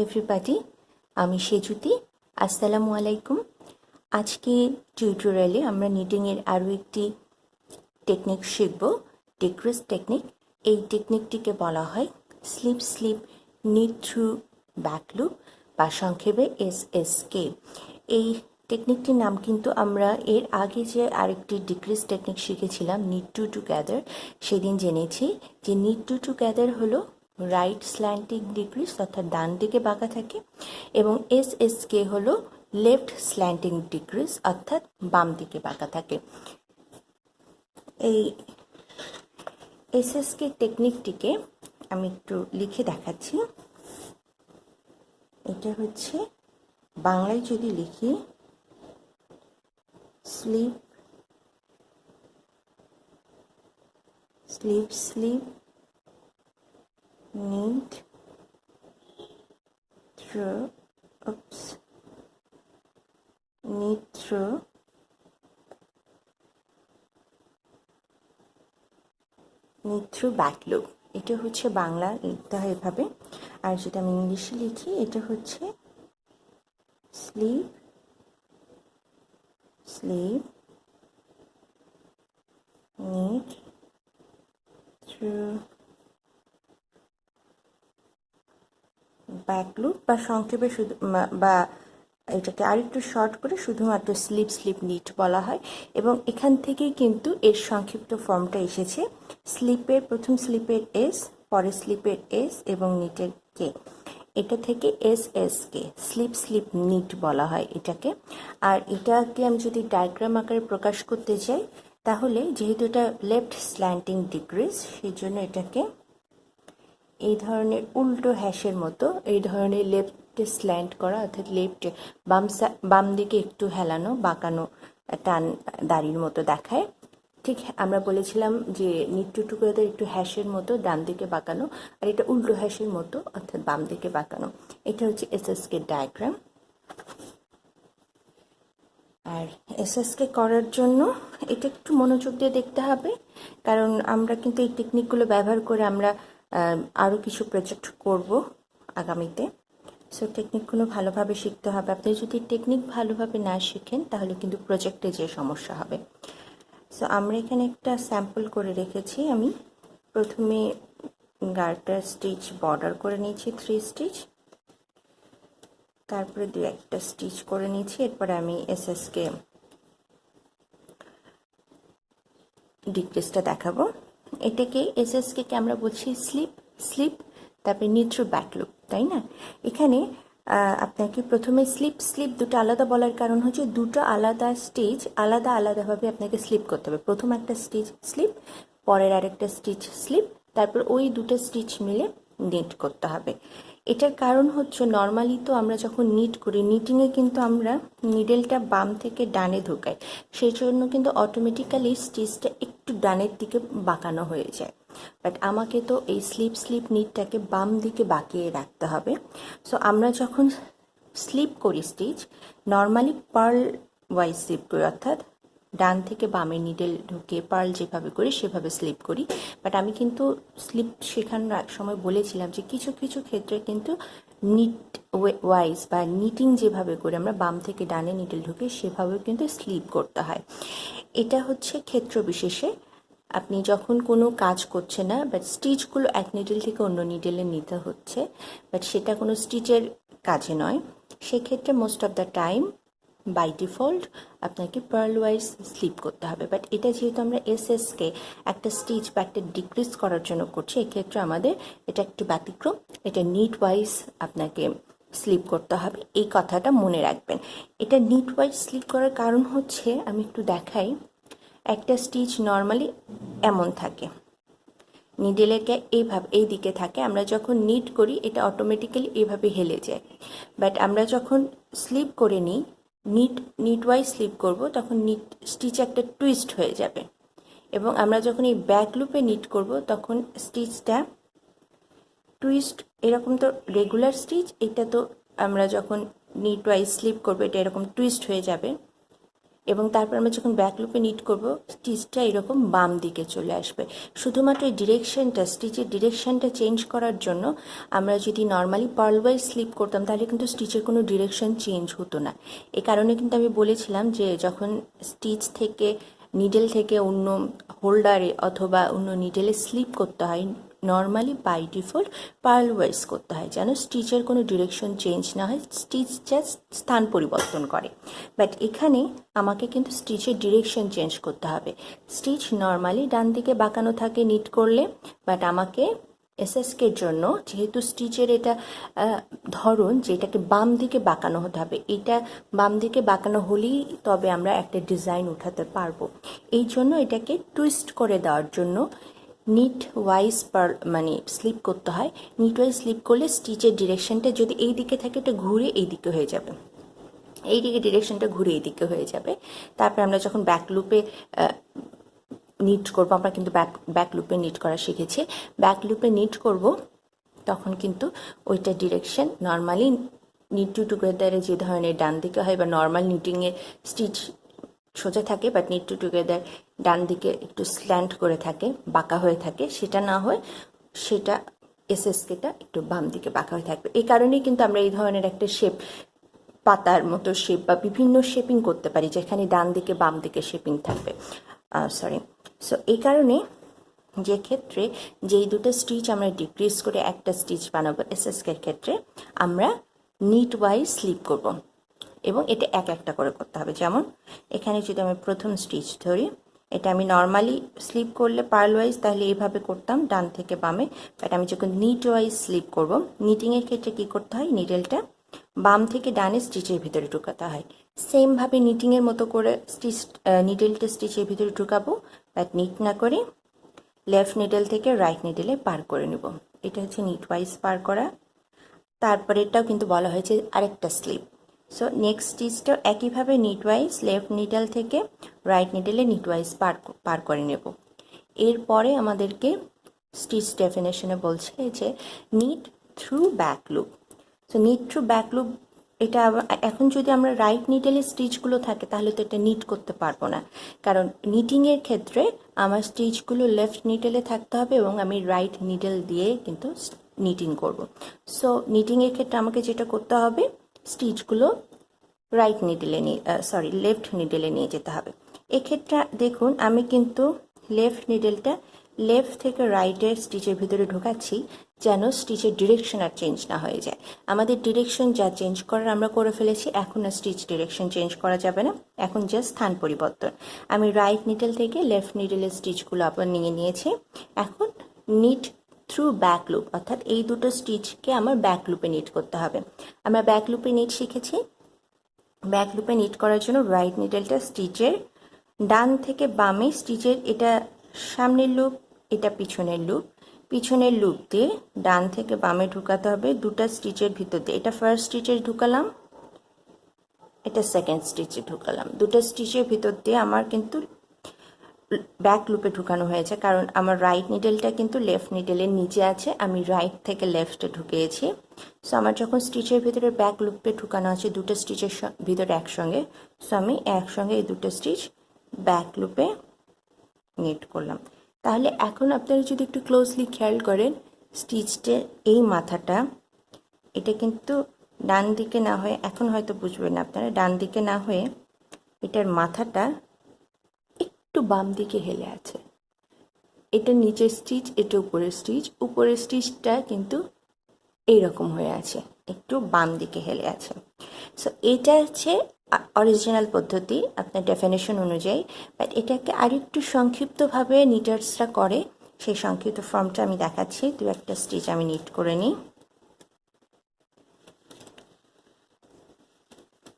Everybody, আমি সেজুতি। আসসালামু আলাইকুম। আজকে টিউটোরিয়ালে আমরা নিটিংয়ের আরও একটি টেকনিক শিখব, ডিক্রিজ টেকনিক। এই টেকনিকটিকে বলা হয় slip slip knit through back loop বা সংক্ষেপে SSK। এই টেকনিকটির নাম কিন্তু আমরা এর আগে যে আরেকটি ডিক্রিজ টেকনিক শিখেছিলাম নিট টু টুগেদার, সেদিন জেনেছি যে নিট টু টুগেদার হলো রাইট স্ল্যান্টিং ডিক্রিজ অর্থাৎ ডান দিকে বাঁকা থাকে, এবং SSK হলো লেফট স্ল্যান্টিং ডিক্রিজ অর্থাৎ বাম দিকে বাঁকা থাকে। এই SSK টেকনিকটিকে আমি একটু লিখে দেখাচ্ছি। এটা হচ্ছে বাংলায় যদি লিখি, slip slip slip knit through back loop. এটা হচ্ছে বাংলা লিখতে হয় এভাবে। আর যদি আমি ইংলিশে লিখি, এটা হচ্ছে slip slip knit through back loop, বা সংক্ষেপে শুধু বা এটাকে আরেকটু শর্ট করে শুধুমাত্র স্লিপ স্লিপ নিট বলা হয়। এবং এখান থেকেই কিন্তু এর সংক্ষিপ্ত ফর্মটা এসেছে। স্লিপের প্রথম স্লিপের S, পরের স্লিপের S এবং নিটের K। এটা থেকে SSK, স্লিপ স্লিপ নিট বলা হয় এটাকে। আর এটাকে আমি যদি ডায়াগ্রাম আকারে প্রকাশ করতে চাই, তাহলে যেহেতু এটা লেফট স্ল্যান্টিং ডিক্রিজ, সেই জন্য এটাকে এই ধরনের উল্টো হ্যাশের মতো, এই ধরনের লেফটে স্ল্যান্ট করা অর্থাৎ লেফটে বাম দিকে একটু হেলানো বাঁকানো টান দাড়ির মতো দেখায়। ঠিক আমরা বলেছিলাম যে নিট টু টুগেদার একটু হ্যাশের মতো ডান দিকে বাঁকানো, আর এটা উল্টো হ্যাশের মতো অর্থাৎ বাম দিকে বাঁকানো। এটা হচ্ছে SSK ডায়াগ্রাম। আর SSK করার জন্য এটা একটু মনোযোগ দিয়ে দেখতে হবে, কারণ আমরা কিন্তু এই টেকনিকগুলো ব্যবহার করে আমরা আরও কিছু প্রজেক্ট করব আগামীতে। সো টেকনিকগুলো ভালোভাবে শিখতে হবে। আপনি যদি টেকনিক ভালোভাবে না শিখেন, তাহলে কিন্তু প্রজেক্টে যে সমস্যা হবে। সো আমরা এখানে একটা স্যাম্পল করে রেখেছি। আমি প্রথমে গার্টার স্টিচ বর্ডার করে নিয়েছি 3 স্টিচ, তারপরে 2-1টা স্টিচ করে নিয়েছি। এরপরে আমি SSK ডিক্রিজটা দেখাবো। এটাকে SSK কে আমরা বলছি স্লিপ স্লিপ, তারপরে নিট থ্রু ব্যাক লুপ, তাই না? এখানে আপনাকে প্রথমে স্লিপ স্লিপ দুটো আলাদা বলার কারণ হচ্ছে দুটো আলাদা স্টিচ আলাদাভাবে আপনাকে স্লিপ করতে হবে। প্রথম একটা স্টিচ স্লিপ, পরের আরেকটা স্টিচ স্লিপ, তারপর ওই দুটো স্টিচ মিলে নিট করতে হবে। এটার কারণ হচ্ছে নর্মালি তো আমরা যখন নিট করি, নিটিংয়ে কিন্তু আমরা নিডেলটা বাম থেকে ডানে ঢোকাই, সেই জন্য কিন্তু অটোমেটিক্যালি স্টিচটা একটু ডানের দিকে বাঁকানো হয়ে যায়। বাট আমাকে তো এই স্লিপ স্লিপ নিটটাকে বাম দিকে বাঁকিয়ে রাখতে হবে। সো আমরা যখন স্লিপ করি stitch, normally purlwise slip করি, অর্থাৎ ডান থেকে বামে নিডেল ঢুকে পার্ল যেভাবে করি সেভাবে স্লিপ করি। বাট আমি কিন্তু স্লিপ শেখানোর এক সময় বলেছিলাম যে কিছু কিছু ক্ষেত্রে কিন্তু নিট ওয়াইজ বা নিটিং যেভাবে করে আমরা বাম থেকে ডানে নিডেল ঢুকে সেভাবেও কিন্তু স্লিপ করতে হয়। এটা হচ্ছে ক্ষেত্র বিশেষে। আপনি যখন কোনো কাজ করছে না, বাট স্টিচগুলো এক নিডেল থেকে অন্য নিডেলে নিতে হচ্ছে, বাট সেটা কোনো স্টিচের কাজে নয়, সেক্ষেত্রে most of the time by default আপনাকে পার্ল ওয়াইজ স্লিপ করতে হবে। বাট এটা যেহেতু আমরা SSকে একটা স্টিচ বা একটা ডিক্রিজ করার জন্য করছি, এক্ষেত্রে আমাদের এটা একটু ব্যতিক্রম। এটা নিট ওয়াইজ আপনাকে স্লিপ করতে হবে, এই কথাটা মনে রাখবেন। এটা নিট ওয়াইজ স্লিপ করার কারণ হচ্ছে, আমি একটু দেখাই। একটা স্টিচ নর্মালি এমন থাকে, নিডেলের এইভাবে এই দিকে থাকে। আমরা যখন নিট করি এটা অটোমেটিক্যালি এইভাবে হেলে যায়। বাট আমরা যখন স্লিপ করে নিই, নিট ওয়াইজ স্লিপ করব, তখন নিট স্টিচ একটা টুইস্ট হয়ে যাবে। এবং আমরা যখন এই ব্যাক লুপে নিট করব, তখন স্টিচটা টুইস্ট, এরকম তো রেগুলার স্টিচ, এটা তো আমরা যখন নিট ওয়াইজ স্লিপ করবো এটা এরকম টুইস্ট হয়ে যাবে। এবং তারপর আমরা যখন ব্যাক লুপে নিট করব স্টিচটা এরকম বাম দিকে চলে আসবে। শুধুমাত্র এই ডিরেকশনটা, স্টিচের ডিরেকশনটা চেঞ্জ করার জন্য আমরা যদি নর্মালি পার্ল ওয়াইজ স্লিপ করতাম তাহলে কিন্তু স্টিচের কোনো ডিরেকশন চেঞ্জ হতো না। এই কারণে কিন্তু আমি বলেছিলাম যে যখন স্টিচ থেকে নিডেল থেকে অন্য হোল্ডারে অথবা অন্য নিডেলে স্লিপ করতে হয় normally by default purlwise করতে হয়, যেন স্টিচের কোনো ডিরেকশন চেঞ্জ না হয়, স্টিচ জাস্ট স্থান পরিবর্তন করে। বাট এখানে আমাকে কিন্তু স্টিচের ডিরেকশন চেঞ্জ করতে হবে। স্টিচ নর্মালি ডান দিকে বাঁকানো থাকে নিট করলে, বাট আমাকে এসএসকের জন্য যেহেতু স্টিচের এটা ধরন যেটাকে বাম দিকে বাঁকানো হতে হবে, এটা বাম দিকে বাঁকানো হলেই তবে আমরা একটা ডিজাইন উঠাতে পারবো। এই জন্য এটাকে টুইস্ট করে দেওয়ার জন্য নিট ওয়াইজ মানে স্লিপ করতে হয়। নিট ওয়াইজ স্লিপ করলে স্টিচের ডিরেকশনটা যদি এই দিকে থাকে এটা ঘুরে এই দিকে হয়ে যাবে, এই দিকে ডিরেকশনটা ঘুরে এই দিকে হয়ে যাবে। তারপর আমরা যখন ব্যাক লুপে নিট করবো, আমরা কিন্তু ব্যাক লুপে নিট করা শিখেছি, ব্যাক লুপে নিট করব তখন কিন্তু ওইটা ডিরেকশন নর্মালি নিট টু টুগেদারে যে ধরনের ডান দিকে হয় বা নর্মাল নিটিংয়ের স্টিচ সোজা থাকে, বাট নিট টু টুগেদার ডান দিকে একটু স্ল্যান্ট করে থাকে, বাঁকা হয়ে থাকে, সেটা না হয় সেটা এসএসকেটা একটু বাম দিকে বাঁকা হয়ে থাকবে। এই কারণেই কিন্তু আমরা এই ধরনের একটা শেপ, পাতার মতো শেপ বা বিভিন্ন শেপিং করতে পারি যেখানে ডান দিকে বাম দিকে শেপিং থাকবে। সো এই কারণে যে ক্ষেত্রে যেই দুটো স্টিচ আমরা ডিক্রিজ করে একটা স্টিচ বানাবো এসএসকের ক্ষেত্রে আমরা নিট ওয়াইজ স্লিপ করব এবং এটা এক একটা করে করতে হবে। যেমন এখানে যদি আমি প্রথম স্টিচ ধরি, এটা আমি নর্মালি স্লিপ করলে পার্ল ওয়াইজ তাহলে এইভাবে করতাম ডান থেকে বামে, বাট আমি যখন নিট ওয়াইজ স্লিপ করব, নিটিংয়ের ক্ষেত্রে কী করতে হয়, নিডেলটা বাম থেকে ডানে স্টিচের ভিতরে ঢুকাতে হয়। সেমভাবে নিটিংয়ের মতো করে নিডেলটা স্টিচের ভিতরে ঢুকাবো, বাট নিট না করে লেফট নিডেল থেকে রাইট নিডেলে পার করে নেব। এটা হচ্ছে নিট ওয়াইজ পার করা। তারপরে এটাও কিন্তু বলা হয়েছে আরেকটা স্লিপ। সো নেক্সট স্টিচটাও একইভাবে নিট ওয়াইজ লেফট নিডেল থেকে রাইট নিডেলে নিট ওয়াইজ পার করে নেব। এরপরে আমাদেরকে স্টিচ ডেফিনেশনে বলছে যে knit through back loop. So knit through back loop এটা এখন যদি আমরা রাইট নিডেলের স্টিচগুলো থাকে তাহলে তো এটা নিট করতে পারবো না, কারণ নিটিংয়ের ক্ষেত্রে আমার স্টিচগুলো লেফট নিডেলে থাকতে হবে এবং আমি রাইট নিডেল দিয়ে কিন্তু নিটিং করব। সো নিটিংয়ের ক্ষেত্রে আমাকে যেটা করতে হবে, স্টিচগুলো রাইট নিডেলে লেফট নিডেলে নিয়ে যেতে হবে। এক্ষেত্রে দেখুন আমি কিন্তু লেফট নিডেলটা লেফট থেকে রাইটের স্টিচের ভিতরে ঢোকাচ্ছি যেন স্টিচের ডিরেকশন আর চেঞ্জ না হয়ে যায়। আমাদের ডিরেকশন যা চেঞ্জ করার আমরা করে ফেলেছি, এখন আর স্টিচ ডিরেকশন চেঞ্জ করা যাবে না, এখন জাস্ট স্থান পরিবর্তন। আমি রাইট নিডেল থেকে লেফট নিডেলের স্টিচগুলো আবার নিয়ে নিয়েছি। এখন নিট থ্রু ব্যাক লুপ, অর্থাৎ এই দুটো স্টিচকে আমার ব্যাক লুপে নিট করতে হবে। আমরা ব্যাক লুপে নিট শিখেছি। ব্যাক লুপে নিট করার জন্য রাইট নিডেলটা স্টিচের ডান থেকে বামে, স্টিচের এটা সামনের লুপ, এটা পিছনের লুপ, পিছনের লুপ দিয়ে ডান থেকে বামে ঢুকাতে হবে দুটো স্টিচের ভিতর দিয়ে। এটা ফার্স্ট স্টিচে ঢুকালাম, এটা সেকেন্ড স্টিচে ঢুকালাম। দুটো স্টিচের ভিতর দিয়ে আমার কিন্তু ব্যাক লুপে ঢুকানো হয়েছে, কারণ আমার রাইট নিডেলটা কিন্তু লেফট নিডেলের নিচে আছে, আমি রাইট থেকে লেফটে ঢুকিয়েছি। সো আমার যখন স্টিচের ভিতরে ব্যাক লুপে ঢুকানো আছে দুটো স্টিচের ভিতরে একসঙ্গে, সো আমি একসঙ্গে এই দুটো স্টিচ ব্যাক লুপে নিট করলাম। তাহলে এখন আপনারা যদি একটু ক্লোজলি খেয়াল করেন, স্টিচটা এই মাথাটা এটা কিন্তু ডান দিকে না হয়ে, এখন হয়তো বুঝবেন আপনারা, ডান দিকে না হয়ে এটার মাথাটা একটু বাম দিকে হেলে আছে। এটা নিচের স্টিচ, এটা উপরের স্টিচ, উপরের স্টিচটা কিন্তু এইরকম হয়ে আছে, একটু বাম দিকে হেলে আছে। সো এটা হচ্ছে অরিজিনাল পদ্ধতি আপনার ডেফিনেশন অনুযায়ী, বাট এটাকে আরেকটু সংক্ষিপ্তভাবে নিটার্সরা করে, সেই সংক্ষিপ্ত ফর্মটা আমি দেখাচ্ছি। দু একটা স্টিচ আমি নিট করে নিই।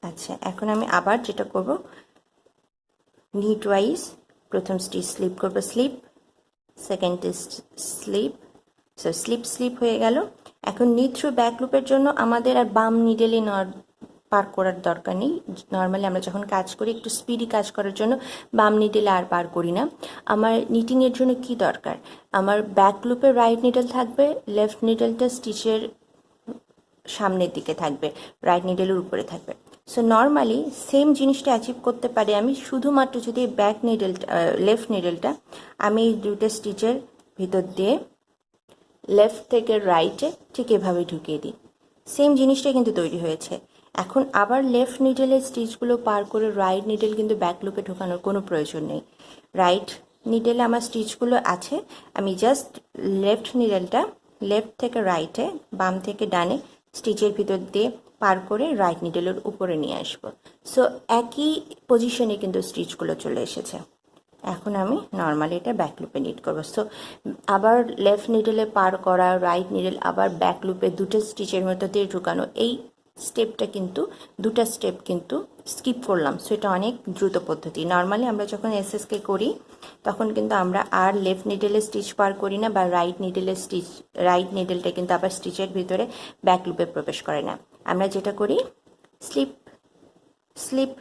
আচ্ছা, এখন আমি আবার যেটা করব, নিট ওয়াইজ প্রথম স্টিচ স্লিপ করব, slip, second slip, so slip হয়ে গেল। এখন নিট থ্রু ব্যাক লুপের জন্য আমাদের আর বাম নিডেলে পার করার দরকার নেই। নর্মালি আমরা যখন কাজ করি একটু স্পিডি কাজ করার জন্য বাম নিডেলে আর পার করি না। আমার নিটিংয়ের জন্য কি দরকার, আমার ব্যাক লুপে রাইট নিডেল থাকবে, লেফট নিডেলটা স্টিচের সামনের দিকে থাকবে, রাইট নিডেলের উপরে থাকবে। সো নর্মালি সেম জিনিসটা অ্যাচিভ করতে পারি আমি শুধুমাত্র যদি ব্যাক নিডেলটা লেফট নিডেলটা আমি এই দুটো স্টিচের ভিতর দিয়ে লেফট থেকে রাইটে ঠিক এভাবে ঢুকিয়ে দিই। সেম জিনিসটা কিন্তু তৈরি হয়েছে। এখন আবার লেফট নিডেলের স্টিচগুলো পার করে রাইট নিডেল কিন্তু ব্যাক লুপে ঢোকানোর কোনো প্রয়োজন নেই। রাইট নিডেলে আমার স্টিচগুলো আছে, আমি জাস্ট লেফট নিডেলটা লেফট থেকে রাইটে বাম থেকে ডানে স্টিচের ভিতর দিয়ে পার করে রাইট নিডেলের উপরে নিয়ে আসবো। সো একই পজিশনে কিন্তু স্টিচগুলো চলে এসেছে। এখন আমি নর্মালি এটা ব্যাক লুপে নিট করবো। সো আবার লেফট নিডেলে পার করা, রাইট নিডেল আবার ব্যাক লুপে দুটো স্টিচের মধ্যে দিয়ে ঢুকানো, এই স্টেপটা কিন্তু দুটা স্টেপ কিন্তু স্কিপ করলাম। সো এটা অনেক দ্রুত পদ্ধতি। নর্মালি আমরা যখন এসএসকে করি তখন কিন্তু আমরা আর লেফট নিডেলে স্টিচ পার করি না, বা রাইট নিডেলটা কিন্তু আবার স্টিচের ভিতরে ব্যাক লুপে প্রবেশ করে না। আমরা যেটা করি স্লিপ স্লিপ,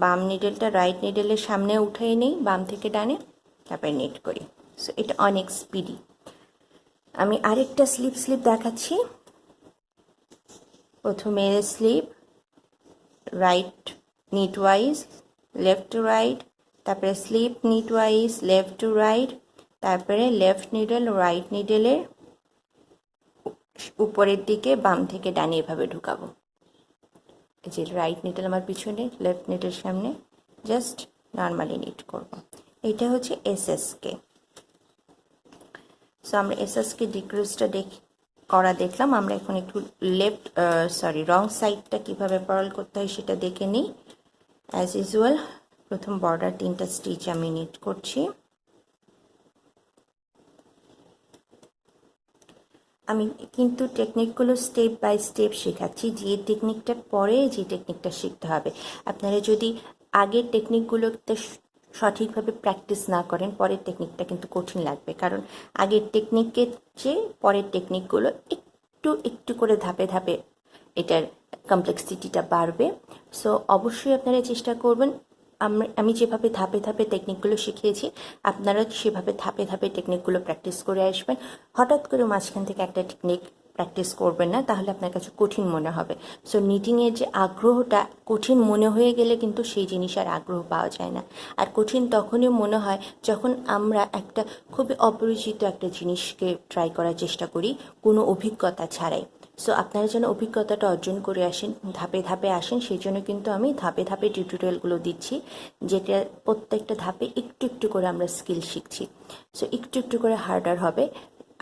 বাম নিডেলটা রাইট নিডেলের সামনে উঠিয়ে নিই বাম থেকে ডানে, তারপরে নিট করি। সো এটা অনেক স্পিডি। আমি আরেকটা স্লিপ দেখাচ্ছি। প্রথমে slip, right knit wise left to right, তারপরে slip knit wise left to right, তারপরে লেফট নিডেল রাইট নিডেলের উপরের দিকে বাম থেকে ডানে এভাবে ঢুকাবো। এই যে রাইট নিডেল আমার পিছনে, লেফট নিডেল সামনে, জাস্ট নর্মালি নিট করব। এটা হচ্ছে এসএসকে। সো আমরা এসএসকে ডিক্রিজটা দেখলাম। আমরা এখন একটু রং সাইডটা কীভাবে পার্ল করতে হয় সেটা দেখে নিই। অ্যাজ ইউজুয়াল প্রথম বর্ডার 3টা স্টিচ আমি নিট করছি। আমি কিন্তু টেকনিকগুলো স্টেপ বাই স্টেপ শেখাচ্ছি, যে টেকনিকটার পরে যে টেকনিকটা শিখতে হবে। আপনারা যদি আগের টেকনিকগুলোতে সঠিকভাবে প্র্যাকটিস না করেন, পরের টেকনিকটা কিন্তু কঠিন লাগবে। কারণ আগের টেকনিকের চেয়ে পরের টেকনিকগুলো একটু একটু করে ধাপে ধাপে এটার কমপ্লেক্সিটিটা বাড়বে। সো অবশ্যই আপনারা চেষ্টা করবেন, আমি যেভাবে ধাপে ধাপে টেকনিকগুলো শিখিয়েছি আপনারা সেভাবে ধাপে ধাপে টেকনিকগুলো প্র্যাকটিস করে আসবেন। হঠাৎ করে মাঝখান থেকে একটা টেকনিক প্র্যাকটিস করবেন না, তাহলে আপনার কাছে কঠিন মনে হবে। সো নিটিংয়ের যে আগ্রহটা, কঠিন মনে হয়ে গেলে কিন্তু সেই জিনিস আর আগ্রহ পাওয়া যায় না। আর কঠিন তখনই মনে হয় যখন আমরা একটা খুবই অপরিচিত একটা জিনিসকে ট্রাই করার চেষ্টা করি কোনো অভিজ্ঞতা ছাড়াই। সো আপনারা যেন অভিজ্ঞতাটা অর্জন করে আসেন, ধাপে ধাপে আসেন, সেই জন্য কিন্তু আমি ধাপে ধাপে টিউটোরিয়ালগুলো দিচ্ছি, যেটা প্রত্যেকটা ধাপে একটু একটু করে আমরা স্কিল শিখছি। সো একটু একটু করে হার্ডার হবে।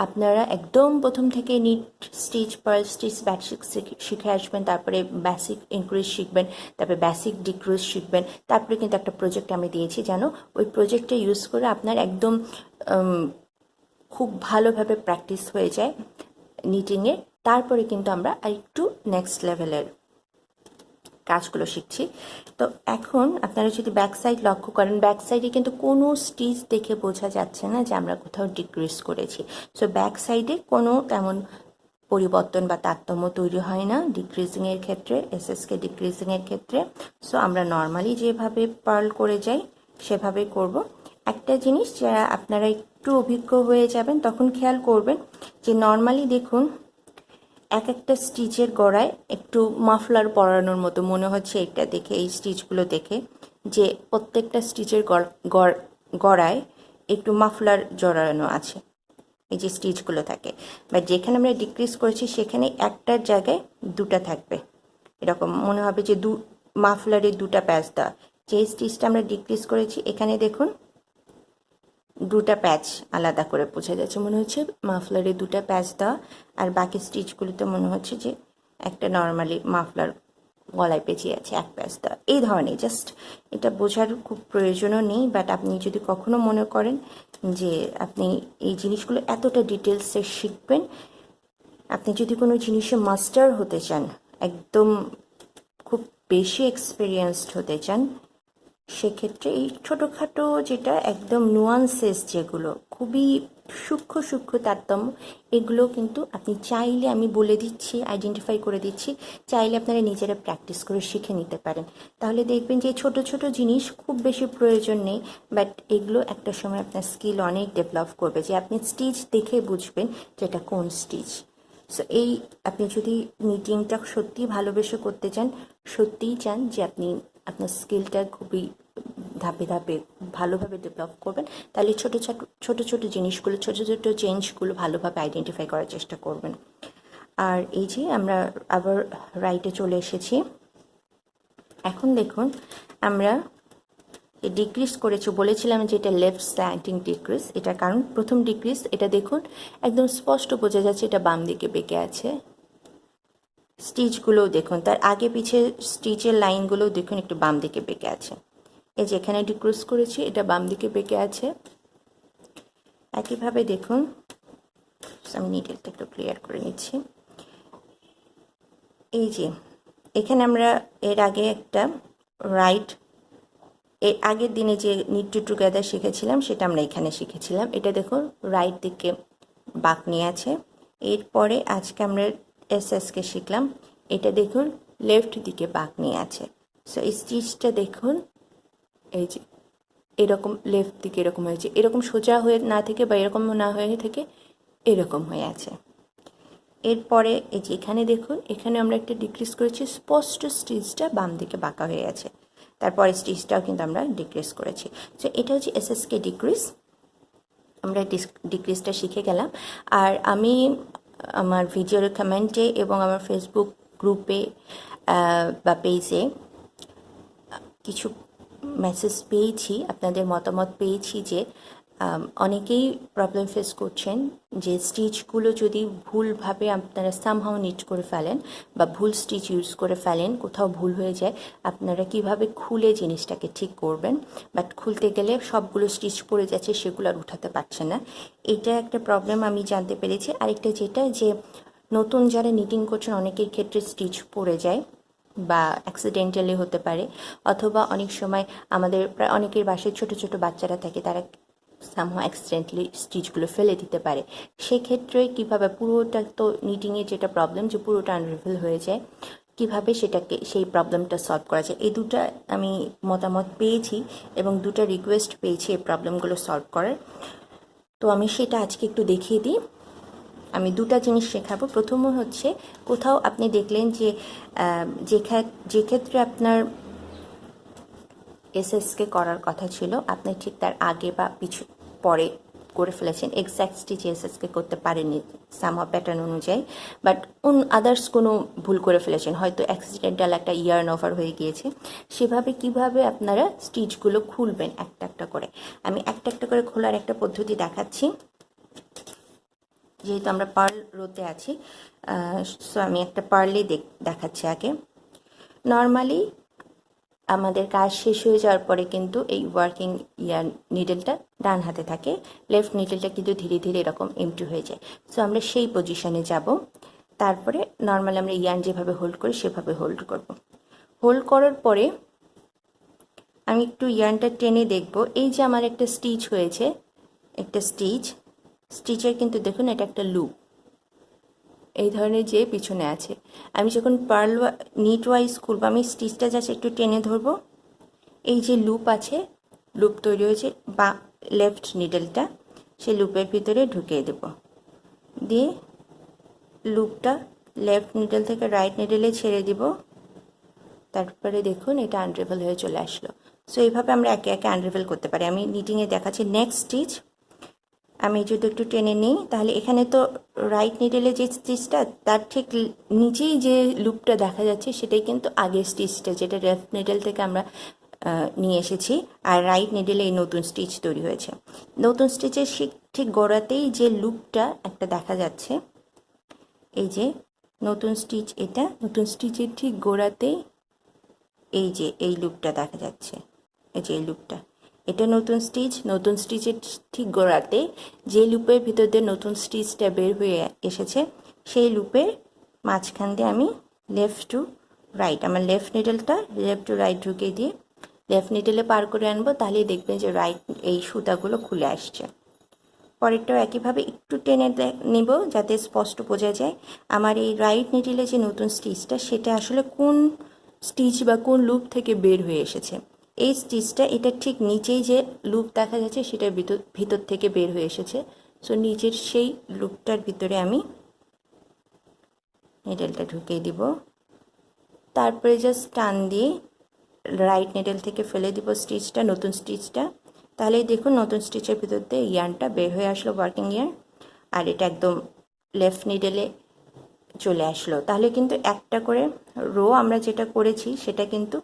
আপনারা একদম প্রথম থেকে knit stitch, purl stitch, basic শিখে আসবেন, তারপরে বেসিক ইনক্রিজ শিখবেন, তারপরে বেসিক ডিক্রিজ শিখবেন। তারপরে কিন্তু একটা প্রজেক্ট আমি দিয়েছি, যেন ওই প্রজেক্টটা ইউজ করে আপনার একদম খুব ভালোভাবে প্র্যাকটিস হয়ে যায় নিটিংয়ে। তারপরে কিন্তু আমরা আরেকটু নেক্সট লেভেলের কাজগুলো শিখছি। তো এখন আপনারা যদি ব্যাক সাইড লক্ষ্য করেন, ব্যাক সাইডে কিন্তু কোনো স্টিচ দেখে বোঝা যাচ্ছে না যে আমরা কোথাও ডিক্রিজ করেছি। সো ব্যাক সাইডে কোনো তেমন পরিবর্তন বা তারতম্য তৈরি হয় না ডিক্রিজিংয়ের ক্ষেত্রে, এসএসকে ডিক্রিজিংয়ের ক্ষেত্রে। সো আমরা নর্মালি যেভাবে পার্ল করে যাই সেভাবে করব। একটা জিনিস যারা আপনারা একটু অভিজ্ঞ হয়ে যাবেন তখন খেয়াল করবেন যে নর্মালি দেখুন একটা স্টিচের গড়ায় একটু মাফলার পরানোর মতো মনে হচ্ছে এটা দেখে, এই স্টিচগুলো দেখে, যে প্রত্যেকটা স্টিচের গড়ায় একটু মাফলার জড়ানো আছে, এই যে স্টিচগুলো থাকে। বা যেখানে আমরা ডিক্রিজ করেছি সেখানে একটার জায়গায় দুটা থাকবে, এরকম মনে হবে যে মাফলারের দুটা প্যাচ দেওয়া। যে স্টিচটা আমরা ডিক্রিজ করেছি এখানে দেখুন দুটা প্যাচ আলাদা করে বোঝা যাচ্ছে, মনে হচ্ছে মাফলারে দুটা প্যাচ দেওয়া, আর বাকি স্টিচগুলোতে মনে হচ্ছে যে একটা নর্মালি মাফলার গলায় পেঁচিয়ে আছে, এক প্যাচ দেওয়া। এই ধরনের জাস্ট এটা বোঝার খুব প্রয়োজনও নেই। বাট আপনি যদি কখনো মনে করেন যে আপনি এই জিনিসগুলো এতটা ডিটেলসে শিখবেন, আপনি যদি কোনো জিনিসে মাস্টার হতে চান, একদম খুব বেশি এক্সপিরিয়েন্সড হতে চান, সেক্ষেত্রে এই ছোটোখাটো যেটা একদম নুয়ান্সেস, যেগুলো খুবই সূক্ষ্ম সূক্ষ্ম তারতম্য, এগুলো কিন্তু আপনি চাইলে, আমি বলে দিচ্ছি, আইডেন্টিফাই করে দিচ্ছি, চাইলে আপনারা নিজেরা প্র্যাকটিস করে শিখে নিতে পারেন। তাহলে দেখবেন যে ছোট ছোট জিনিস খুব বেশি প্রয়োজন নেই, বাট এগুলো একটা সময় আপনার স্কিল অনেক ডেভেলপ করবে, যে আপনি স্টিচ দেখে বুঝবেন যে এটা কোন স্টিচ। সো এই আপনি যদি নিটিংটা সত্যিই ভালোবেসে করতে চান, সত্যিই চান যে আপনি আপনার স্কিলটা খুবই ধাপে ধাপে ভালোভাবে ডেভেলপ করবেন, তাহলে ছোটো ছোটো ছোটো ছোটো জিনিসগুলো, ছোটো ছোটো চেঞ্জগুলো ভালোভাবে আইডেন্টিফাই করার চেষ্টা করবেন। আর এই যে আমরা আবার রাইটে চলে এসেছি। এখন দেখুন আমরা ডিক্রিজ করেছি, বলেছিলাম যে এটা লেফট স্ল্যান্টিং ডিক্রিজ। এটার কারণ প্রথম ডিক্রিজ, এটা দেখুন একদম স্পষ্ট বোঝা যাচ্ছে এটা বাম দিকে বেঁকে আছে। স্টিচগুলোও দেখুন, তার আগে পিছে স্টিচের লাইনগুলোও দেখুন একটু বাম দিকে বেঁকে আছে। এই যে এখানে ডিক্রিজ করেছি, এটা বাম দিকে বেঁকে আছে। একইভাবে দেখুন, আমি নিডেলটা একটু ক্লিয়ার করে নিচ্ছি। এই যে এখানে আমরা এর আগে একটা রাইট, এর আগের দিনে যে নিড টু টুগেদার শিখেছিলাম সেটা আমরা এখানে শিখেছিলাম। এটা দেখুন রাইট দিকে বাঁক নিয়ে আছে। এরপরে আজকে আমরা এসএসকে শিখলাম, এটা দেখুন লেফট দিকে বাঁক নিয়ে আছে। সো এই স্টিচটা দেখুন, এই যে এরকম লেফট দিকে এরকম হয়েছে, এরকম সোজা হয়ে না থেকে বা এরকম না হয়ে থেকে এরকম হয়ে আছে। এরপরে এই যে এখানে দেখুন, এখানে আমরা একটা ডিক্রিজ করেছি, স্পষ্ট স্টিচটা বাম দিকে বাঁকা হয়ে আছে। তারপরে স্টিচটাও কিন্তু আমরা ডিক্রিজ করেছি। সো এটা হচ্ছে এসএসকে ডিক্রিজ। আমরা ডিক্রিজটা শিখে গেলাম। আর আমি আমার ভিডিওর কমেন্টে এবং আমার ফেসবুক গ্রুপে বা পেজে কিছু মেসেজ পেয়েছি, আপনাদের মতামত পেয়েছি যে অনেকেই প্রবলেম ফেস করছেন যে স্টিচগুলো যদি ভুলভাবে আপনারা সামহাও নিট করে ফেলেন বা ভুল স্টিচ ইউজ করে ফেলেন, কোথাও ভুল হয়ে যায়, আপনারা কিভাবে খুলে জিনিসটাকে ঠিক করবেন। বাট খুলতে গেলে সবগুলো স্টিচ পড়ে যাচ্ছে, সেগুলো আর উঠাতে পারছেন না। এটা একটা প্রবলেম আমি জানতে পেরেছি। আরেকটা যেটা যে নতুন যারা নিটিং করছেন অনেকের ক্ষেত্রে স্টিচ পড়ে যায় বা অ্যাক্সিডেন্টালি হতে পারে, অথবা অনেক সময় আমাদের প্রায় অনেকের বাসায় ছোট ছোট বাচ্চারা থাকে, তারা সামহাও অ্যাক্সিডেন্টালি স্টিচগুলো ফেলে দিতে পারে। সেক্ষেত্রে কীভাবে পুরোটা, তো নিটিংয়ে যেটা প্রবলেম যে পুরোটা আনরিভিল হয়ে যায়, কিভাবে সেটাকে সেই প্রবলেমটা সলভ করা যায়, এই দুটো আমি মতামত পেয়েছি এবং দুটো রিকোয়েস্ট পেয়েছি এই প্রবলেমগুলো সলভ করার। তো আমি সেটা আজকে একটু দেখিয়ে দিই। আমি দুটা জিনিস শেখাবো। প্রথম হচ্ছে, কোথাও আপনি দেখলেন যে যে ক্ষেত্রে আপনার এসএসকে করার কথা ছিল, আপনি ঠিক তার আগে বা পরে করে ফেলেছেন, এক্স্যাক্ট স্টিচ এসএসকে করতে পারেননি সামহাও প্যাটার্ন অনুযায়ী, বাট আদার্স কোনো ভুল করে ফেলেছেন, হয়তো অ্যাক্সিডেন্টাল একটা ইয়ার্ন ওভার হয়ে গিয়েছে। সেভাবে কিভাবে আপনারা স্টিচগুলো খুলবেন একটা একটা করে, আমি একটা একটা করে খোলার একটা পদ্ধতি দেখাচ্ছি। যেহেতু আমরা পার্ল রোতে আছি, সো আমি একটা পার্লে দেখাচ্ছি আগে। নর্মালি আমাদের কাজ শেষ হয়ে যাওয়ার পরে কিন্তু এই ওয়ার্কিং নিডেলটা ডান হাতে থাকে, লেফট নিডেলটা কিন্তু ধীরে ধীরে এরকম এমটি হয়ে যায়। সো আমরা সেই পজিশনে যাব। তারপরে নর্মালি আমরা ইয়ার্ন যেভাবে হোল্ড করি সেভাবে হোল্ড করব। হোল্ড করার পরে আমি একটু ইয়ার্নটা টেনে দেখব। এই যে আমার একটা স্টিচ হয়েছে, একটা স্টিচের কিন্তু দেখুন এটা একটা লুপ এই ধরনের যে পিছনে আছে। আমি যখন পার্ল নিট ওয়াইজ করবো, আমি স্টিচটা জাস্ট একটু টেনে ধরবো, এই যে লুপ আছে, লুপ তৈরি হয়েছে বা লেফট নিডেলটা সেই লুপের ভিতরে ঢুকিয়ে দেব, দিয়ে লুপটা লেফট নিডেল থেকে রাইট নিডেলে ছেড়ে দিব। তারপরে দেখুন এটা আনরেভেল হয়ে চলে আসলো। সো এইভাবে আমরা একে একে আনরেভেল করতে পারি। আমি নিটিংয়ে দেখাচ্ছি নেক্সট স্টিচ। আমি যদি একটু টেনে নিই, তাহলে এখানে তো রাইট নিডেলে যে স্টিচটা তার ঠিক নিচেই যে লুপটা দেখা যাচ্ছে সেটাই কিন্তু আগের স্টিচটা, যেটা লেফট নিডেল থেকে আমরা নিয়ে এসেছি। আর রাইট নিডেলে এই নতুন স্টিচ তৈরি হয়েছে। নতুন স্টিচের ঠিক গোড়াতেই যে লুপটা একটা দেখা যাচ্ছে, এই যে নতুন স্টিচ, এটা নতুন স্টিচের ঠিক গোড়াতেই এই যে এই লুপটা দেখা যাচ্ছে, এই যে এই লুপটা, এটা নতুন স্টিচ। নতুন স্টিচের ঠিক গোড়াতে যে লুপের ভিতর দিয়ে নতুন স্টিচটা বের হয়ে এসেছে, সেই লুপের মাঝখান দিয়ে আমি লেফট টু রাইট, আমার লেফট নিডেলটা লেফট টু রাইট ঢুকিয়ে দিয়ে লেফট নিডেলে পার করে আনবো, তাহলেই দেখবেন যে রাইট এই সুতাগুলো খুলে আসছে। পরেরটাও একইভাবে একটু টেনে নেব যাতে স্পষ্ট বোঝা যায় আমার এই রাইট নিডেলে যে নতুন স্টিচটা সেটা আসলে কোন স্টিচ বা কোন লুপ থেকে বের হয়ে এসেছে। এই স্টিচটা এটা ঠিক নিচেই যে লুপ দেখা যাচ্ছে সেটার ভিতর থেকে বের হয়ে এসেছে। সো নিচের সেই লুপটার ভিতরে আমি নিডেলটা ঢুকিয়ে দিব, তারপরে জাস্ট টান দিয়ে রাইট নিডেল থেকে ফেলে দিব স্টিচটা, নতুন স্টিচটা। তাহলে দেখুন নতুন স্টিচের ভিতর দিয়ে ইয়ার্নটা বের হয়ে আসলো, ওয়ার্কিং ইয়ার্ন, আর এটা একদম লেফট নিডেলে চলে আসলো। তাহলে কিন্তু একটা করে রো আমরা যেটা করেছি সেটা কিন্তু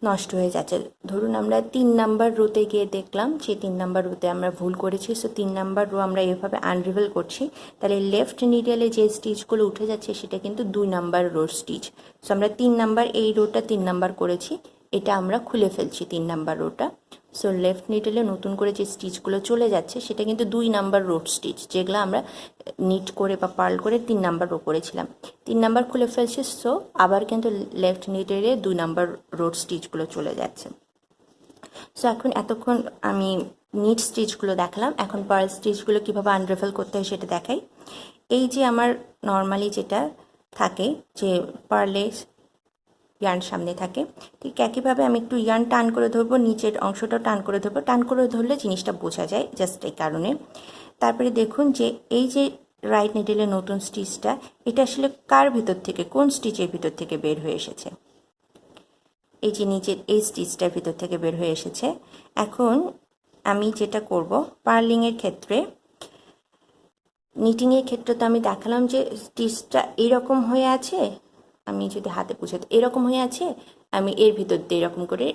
নষ্ট হয়ে যাচ্ছে। ধরুন আমরা 3 নাম্বার রোতে গিয়ে দেখলাম যে 3 নাম্বার রোতে আমরা ভুল করেছি, সো 3 নাম্বার রো আমরা এভাবে আনরিভেল করছি, তাহলে লেফট নিডেলে যে স্টিচগুলো উঠে যাচ্ছে সেটা কিন্তু 2 নাম্বার রোর স্টিচ। সো আমরা 3 নাম্বার, এই রোটা 3 নাম্বার করেছি, এটা আমরা খুলে ফেলছি 3 নাম্বার রোটা। সো লেফট নিডেলে নতুন করে যে স্টিচগুলো চলে যাচ্ছে সেটা কিন্তু 2 নাম্বার রোড স্টিচ, যেগুলো আমরা নিট করে বা পার্ল করে 3 নাম্বার রো করেছিলাম। 3 নাম্বার খুলে ফেলছি, সো আবার কিন্তু লেফট নিডেলে 2 নাম্বার রোড স্টিচগুলো চলে যাচ্ছে। সো এখন এতক্ষণ আমি নিট স্টিচগুলো দেখালাম, এখন পার্ল স্টিচগুলো কীভাবে আনরেভেল করতে হয় সেটা দেখাই। এই যে আমার নর্মালি যেটা থাকে যে পার্লে ইয়ার্ন সামনে থাকে, ঠিক একইভাবে আমি একটু ইয়ার্ন টান করে ধরবো, নিচের অংশটাও টান করে ধরবো। টান করে ধরলে জিনিসটা বোঝা যায়, জাস্ট এই কারণে। তারপরে দেখুন যে এই যে রাইট নিডেলের নতুন স্টিচটা, এটা আসলে কার ভিতর থেকে, কোন স্টিচের ভিতর থেকে বের হয়ে এসেছে? এই যে নিচের এই স্টিচটার ভিতর থেকে বের হয়ে এসেছে। এখন আমি যেটা করব পার্লিংয়ের ক্ষেত্রে, নিটিংয়ের ক্ষেত্রে তো আমি দেখালাম যে স্টিচটা এরকম হয়ে আছে, আমি যদি হাতে বুঝাতে এরকম হয়ে আছে, আমি এর ভিতর দিয়ে এরকম করে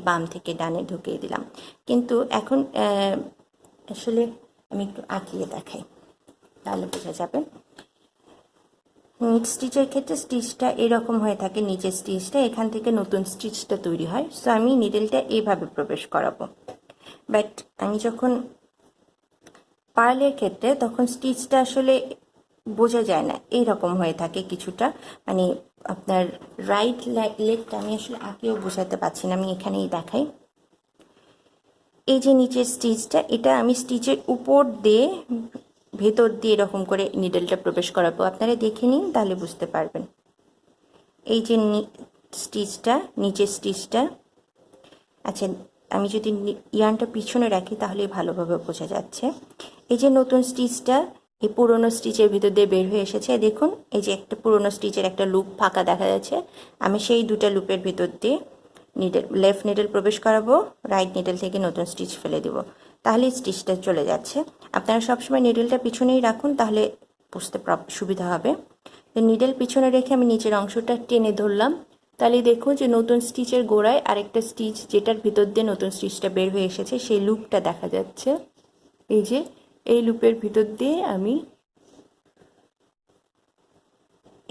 বাম থেকে ডানে ঢুকিয়ে দিলাম। কিন্তু এখন আসলে আমি একটু আঁকিয়ে দেখাই, তাহলে বোঝা যাবে। নিট স্টিচের ক্ষেত্রে স্টিচটা এরকম হয়ে থাকে, নিচের স্টিচটা, এখান থেকে নতুন স্টিচটা তৈরি হয়। সো আমি নিডেলটা এইভাবে প্রবেশ করাবো। বাট আমি যখন পার্লের ক্ষেত্রে তখন স্টিচটা আসলে বোঝা যায় না, এইরকম হয়ে থাকে কিছুটা, মানে আপনার রাইট লেগটা আমি আসলে আঁকেও বোঝাতে পারছি না, আমি এখানেই দেখাই। এই যে নিচের স্টিচটা, এটা আমি স্টিচের উপর দিয়ে ভেতর দিয়ে এরকম করে নিডেলটা প্রবেশ করাবো। আপনারা দেখে নিন, তাহলে বুঝতে পারবেন। এই যে স্টিচটা, নিচের স্টিচটা, আচ্ছা আমি যদি ইয়ার্নটা পিছনে রাখি তাহলে ভালোভাবে বোঝা যাচ্ছে। এই যে নতুন স্টিচটা এই পুরনো স্টিচের ভিতর দিয়ে বের হয়ে এসেছে, দেখুন এই যে একটা পুরনো স্টিচের একটা লুপ ফাঁকা দেখা যাচ্ছে, আমি সেই দুটা লুপের ভিতর দিয়ে নিডেল, লেফট নিডেল প্রবেশ করাবো, রাইট নিডেল থেকে নতুন স্টিচ ফেলে দেবো, তাহলে স্টিচটা চলে যাচ্ছে। আপনারা সবসময় নিডেলটা পিছনেই রাখুন, তাহলে বুঝতে সুবিধা হবে। নিডেল পিছনে রেখে আমি নিচের অংশটা টেনে ধরলাম, তাহলে দেখুন যে নতুন স্টিচের গোড়ায় আরেকটা স্টিচ, যেটার ভিতর দিয়ে নতুন স্টিচটা বের হয়ে এসেছে, সেই লুপটা দেখা যাচ্ছে। এই যে এই লুপের ভিতর দিয়ে আমি,